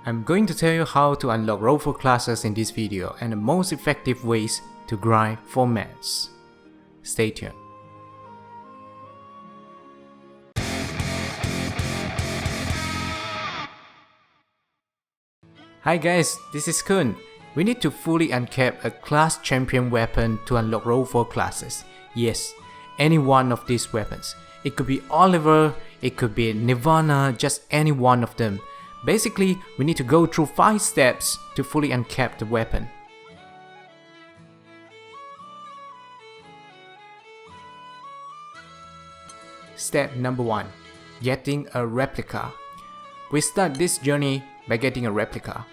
I'm going to tell you how to unlock role 4 classes in this video and the most effective ways to grind for mats. Stay tuned. Hi guys, this is Koon. We need to fully uncap a class champion weapon to unlock role 4 classes. Yes, any one of these weapons. It could be Oliver, it could be Nirvana, just any one of them. Basically, we need to go through 5 steps to fully uncap the weapon. Step number 1. Getting a replica. We start this journey by getting a replica.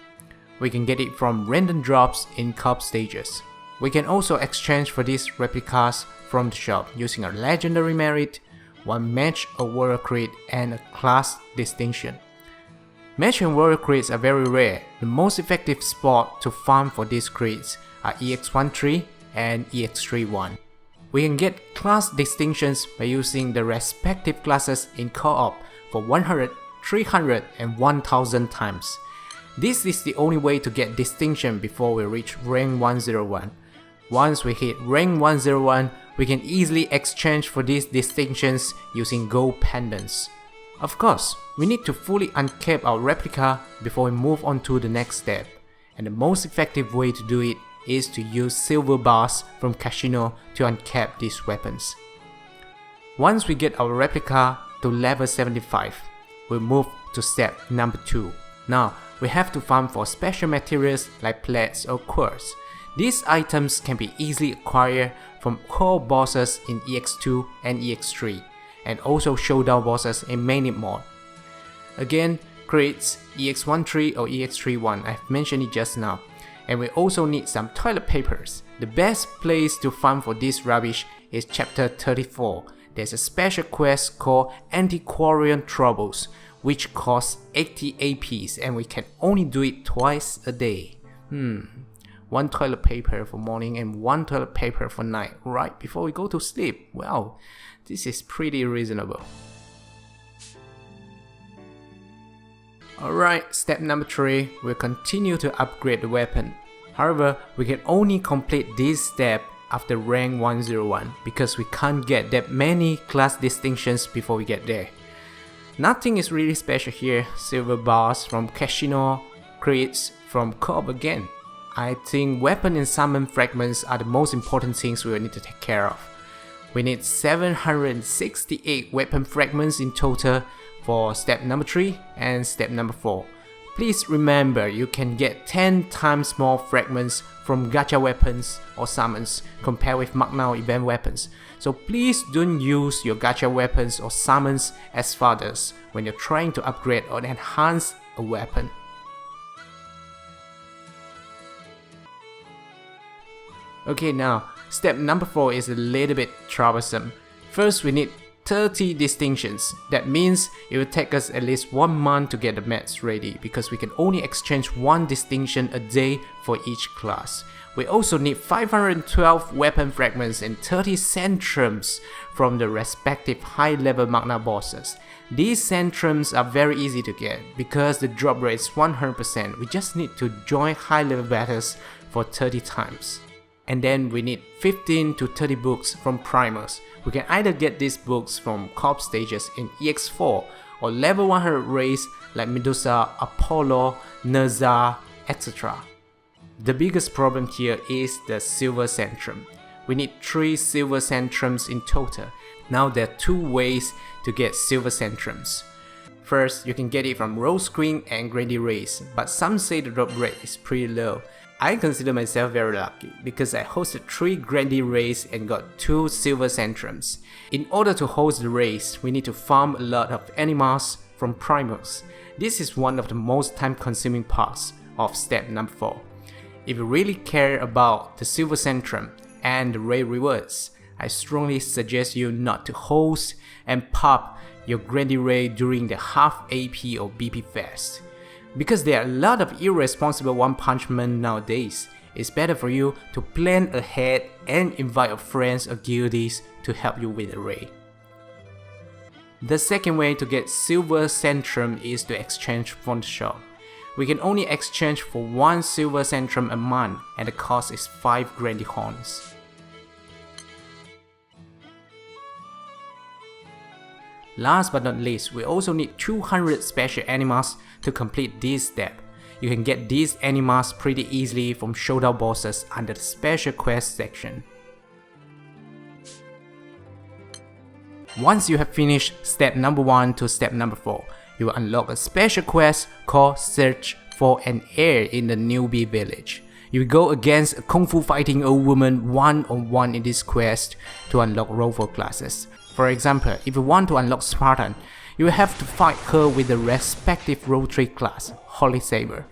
We can get it from random drops in Coop stages. We can also exchange for these replicas from the shop using a legendary merit, 1 match, a warrior crit, and a class distinction. Match and warrior crits are very rare. The most effective spot to farm for these crits are EX13 and EX31. We can get class distinctions by using the respective classes in co-op for 100, 300 and 1000 times. This is the only way to get distinction before we reach rank 101. Once we hit rank 101, we can easily exchange for these distinctions using Gold Pendants. Of course, we need to fully uncap our replica before we move on to the next step, and the most effective way to do it is to use silver bars from casino to uncap these weapons. Once we get our replica to level 75, we'll move to step number 2. Now, we have to farm for special materials like plates or quartz. These items can be easily acquired from core bosses in EX2 and EX3, and also showdown bosses in main mode. Again, crits EX13 or EX31, I've mentioned it just now. And we also need some toilet papers. The best place to farm for this rubbish is chapter 34. There's a special quest called Antiquarian Troubles, which costs 80 APs and we can only do it twice a day. 1 toilet paper for morning and 1 toilet paper for night right before we go to sleep. Wow, this is pretty reasonable. Alright, step number 3, we'll continue to upgrade the weapon. However, we can only complete this step after rank 101 because we can't get that many class distinctions before we get there. Nothing is really special here. Silver bars from casino, crits from Coop again. I think weapon and summon fragments are the most important things we will need to take care of. We need 768 weapon fragments in total for step number 3 and step number 4. Please remember you can get 10 times more fragments from gacha weapons or summons compared with Magna event weapons. So please don't use your gacha weapons or summons as fathers when you're trying to upgrade or enhance a weapon. Okay, now step number 4 is a little bit troublesome. First, we need 30 distinctions. That means it will take us at least 1 month to get the mats ready because we can only exchange 1 distinction a day for each class. We also need 512 weapon fragments and 30 centrums from the respective high-level Magna bosses. These centrums are very easy to get because the drop rate is 100%. We just need to join high-level battles for 30 times. And then we need 15 to 30 books from primers. We can either get these books from Coop stages in EX4 or level 100 race like Medusa, Apollo, Nerza, etc. The biggest problem here is the silver centrum. We need 3 silver centrums in total. Now there are 2 ways to get silver centrums. First, you can get it from Rose Queen and Grande race, but some say the drop rate is pretty low. I consider myself very lucky because I hosted 3 Grande race and got 2 silver centrums. In order to host the race, we need to farm a lot of animals from primers. This is one of the most time-consuming parts of step number 4. If you really care about the silver centrum and the raid rewards, I strongly suggest you not to host and pop your Grande raid during the half AP or BP fest. Because there are a lot of irresponsible one-punch men nowadays, it's better for you to plan ahead and invite your friends or guildies to help you with the raid. The second way to get silver centrum is to exchange from the shop. We can only exchange for 1 silver centrum a month and the cost is 5 Grande coins. Last but not least, we also need 200 special animals to complete this step. You can get these animals pretty easily from showdown bosses under the special quest section. Once you have finished step number 1 to step number 4, you will unlock a special quest called Search for an Heir in the newbie village. You will go against a kung fu fighting old woman one-on-one in this quest to unlock role for classes. For example, if you want to unlock Spartan, you will have to fight her with the respective role 3 class, Holy Saber.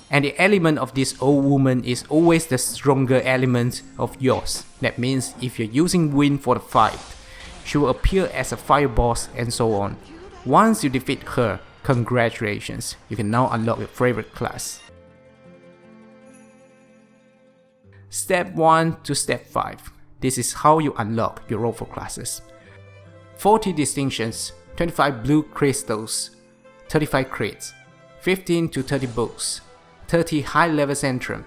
And the element of this old woman is always the stronger element of yours. That means if you're using wind for the fight, she will appear as a fire boss and so on. Once you defeat her, congratulations, you can now unlock your favorite class. Step 1 to step 5. This is how you unlock your role for classes. 40 distinctions, 25 blue crystals, 35 crates, 15 to 30 books, 30 high level centrum,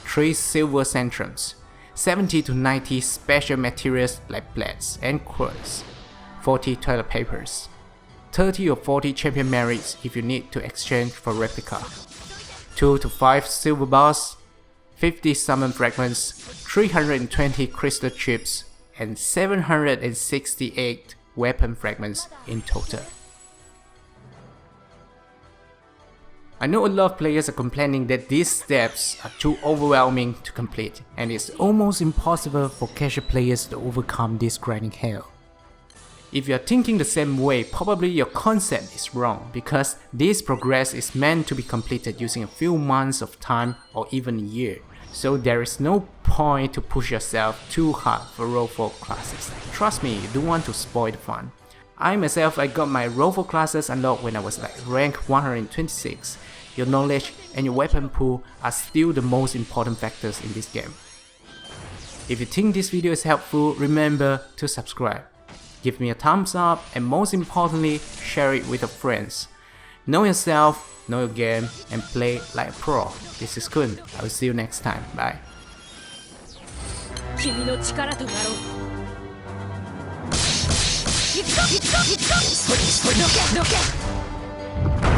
3 silver centrums, 70 to 90 special materials like blades and quartz, 40 toilet papers, 30 or 40 champion merits if you need to exchange for replica, 2 to 5 silver bars, 50 summon fragments, 320 crystal chips, and 768 weapon fragments in total. I know a lot of players are complaining that these steps are too overwhelming to complete and it's almost impossible for casual players to overcome this grinding hell. If you are thinking the same way, probably your concept is wrong because this progress is meant to be completed using a few months of time or even a year. So there is no point to push yourself too hard for role 4 classes. Trust me, you don't want to spoil the fun. I got my role 4 classes unlocked when I was like rank 126. Your knowledge and your weapon pool are still the most important factors in this game. If you think this video is helpful, remember to subscribe. Give me a thumbs up and most importantly, share it with your friends. Know yourself, know your game, and play like a pro. This is Koon. I will see you next time. Bye. 君の力となろう。行くぞ行くぞ行くぞ。どけどけ。